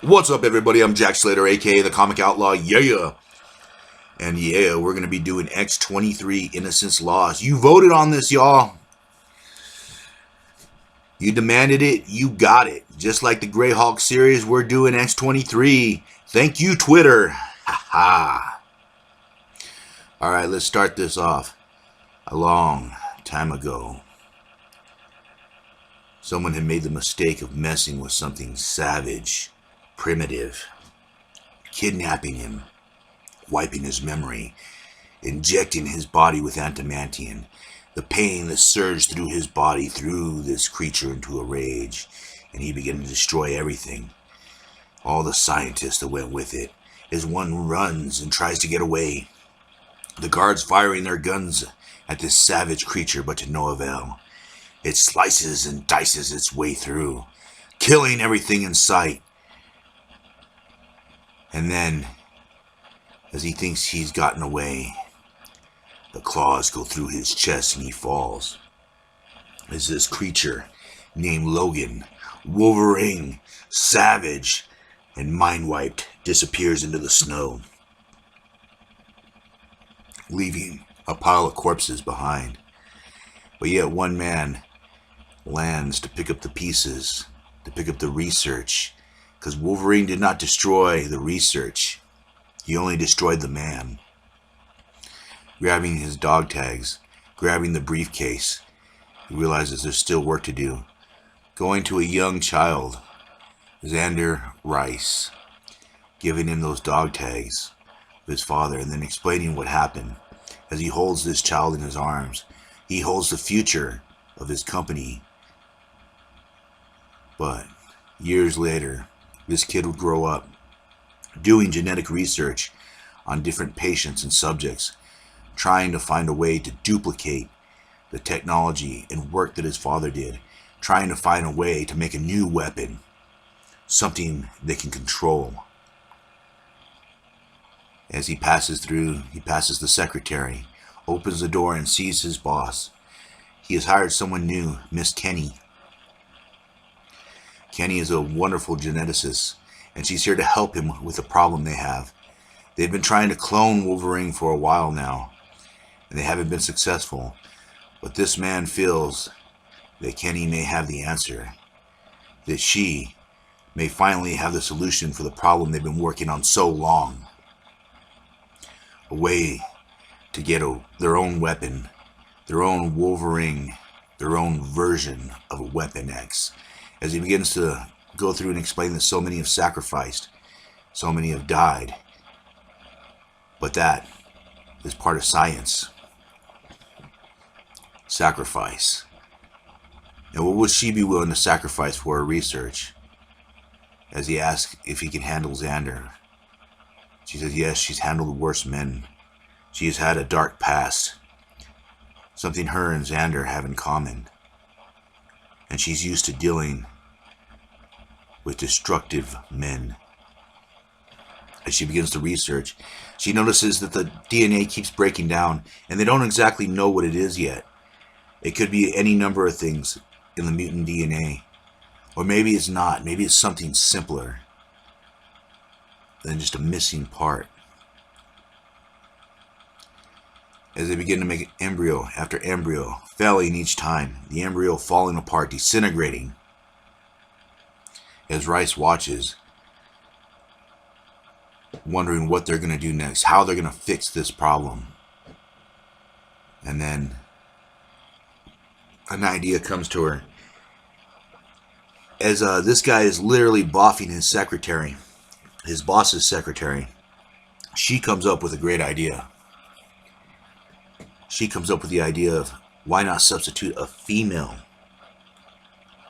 What's up, everybody? I'm Jack Slater, aka the Comic Outlaw. Yeah. And yeah, we're going to be doing X-23 Innocence Lost. You voted on this, y'all. You demanded it. You got it. Just like the Greyhawk series, we're doing X-23. Thank you, Twitter. Ha ha. All right, let's start this off. A long time ago, someone had made the mistake of messing with something savage, primitive, kidnapping him, wiping his memory, injecting his body with antimantium. The pain that surged through his body threw this creature into a rage, and he began to destroy everything. All the scientists that went with it. As one runs and tries to get away, the guards firing their guns at this savage creature, but to no avail. It slices and dices its way through, killing everything in sight. And then, as he thinks he's gotten away, the claws go through his chest and he falls. As this creature, named Logan, Wolverine, savage, and mind-wiped, disappears into the snow, leaving a pile of corpses behind. But yet one man lands to pick up the pieces, to pick up the research, because Wolverine did not destroy the research. He only destroyed the man. Grabbing his dog tags, grabbing the briefcase, he realizes there's still work to do. Going to a young child, Xander Rice, giving him those dog tags of his father, and then explaining what happened. As he holds this child in his arms, he holds the future of his company. But years later, this kid would grow up doing genetic research on different patients and subjects, trying to find a way to duplicate the technology and work that his father did, trying to find a way to make a new weapon, something they can control. As he passes through, he passes the secretary, opens the door and sees his boss. He has hired someone new, Miss Kenny. Kenny is a wonderful geneticist, and she's here to help him with the problem they have. They've been trying to clone Wolverine for a while now, and they haven't been successful. But this man feels that Kenny may have the answer, that she may finally have the solution for the problem they've been working on so long. A way to get their own weapon, their own Wolverine, their own version of a Weapon X. As he begins to go through and explain that so many have sacrificed, so many have died. But that is part of science. Sacrifice. And what would she be willing to sacrifice for her research? As he asks if he can handle Xander, she says yes, she's handled worse men. She has had a dark past, something her and Xander have in common. And she's used to dealing with destructive men. As she begins to research, she notices that the DNA keeps breaking down, and they don't exactly know what it is yet. It could be any number of things in the mutant DNA. Or maybe it's not. Maybe it's something simpler than just a missing part. As they begin to make embryo after embryo, failing each time, the embryo falling apart, disintegrating. As Rice watches, wondering what they're going to do next, how they're going to fix this problem. And then an idea comes to her. As this guy is literally boffing his secretary, his boss's secretary, she comes up with a great idea. She comes up with the idea of why not substitute a female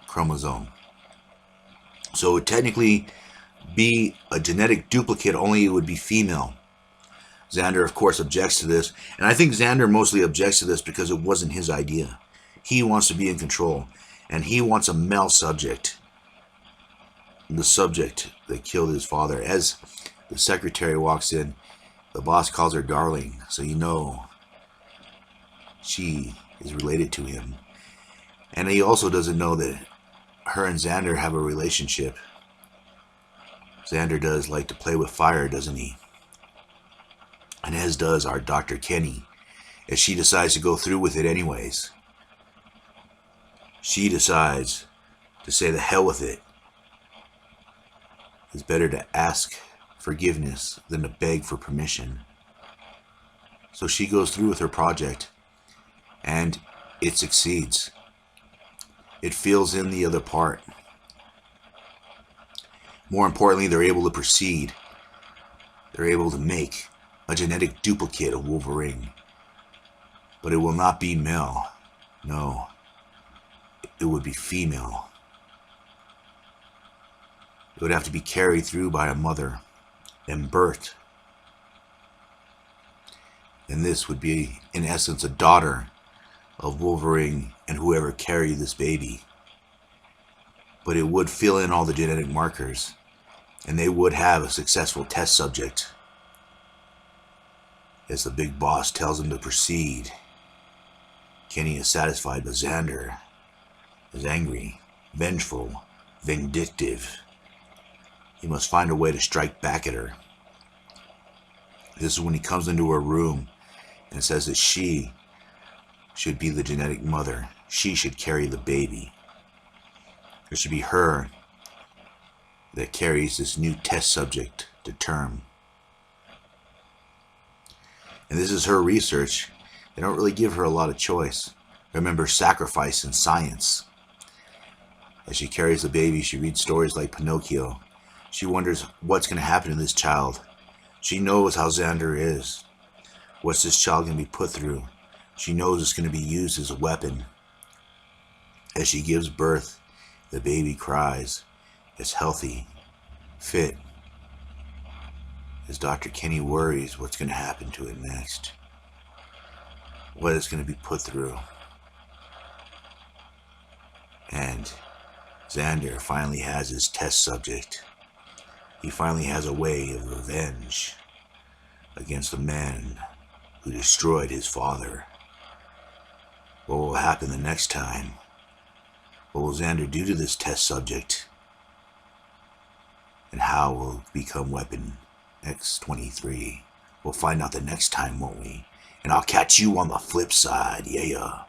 chromosome. So it would technically be a genetic duplicate, only it would be female. Xander, of course, objects to this. And I think Xander mostly objects to this because it wasn't his idea. He wants to be in control. And he wants a male subject. The subject that killed his father. As the secretary walks in, the boss calls her darling. So you know she is related to him. And he also doesn't know that her and Xander have a relationship. Xander does like to play with fire, doesn't he? And as does our Dr. Kenny, as she decides to go through with it anyways. She decides to say the hell with it. It's better to ask forgiveness than to beg for permission. So she goes through with her project, and it succeeds. It fills in the other part. More importantly, they're able to proceed. They're able to make a genetic duplicate of Wolverine. But it will not be male. No. It would be female. It would have to be carried through by a mother and birthed. And this would be, in essence, a daughter of Wolverine and whoever carried this baby. But it would fill in all the genetic markers, and they would have a successful test subject. As the big boss tells him to proceed, Kenny is satisfied, but Xander is angry, vengeful, vindictive. He must find a way to strike back at her. This is when he comes into her room and says that she should be the genetic mother. She should carry the baby. It should be her that carries this new test subject to term. And this is her research. They don't really give her a lot of choice. Remember, sacrifice in science. As she carries the baby, she reads stories like Pinocchio. She wonders what's going to happen to this child. She knows how Xander is. What's this child going to be put through? She knows it's going to be used as a weapon. As she gives birth, the baby cries. It's healthy, fit. As Dr. Kenny worries what's going to happen to it next. What it's going to be put through. And Xander finally has his test subject. He finally has a way of revenge against the man who destroyed his father. What will happen the next time? What will Xander do to this test subject? And how will it become weapon X-23? We'll find out the next time, won't we? And I'll catch you on the flip side, yeah.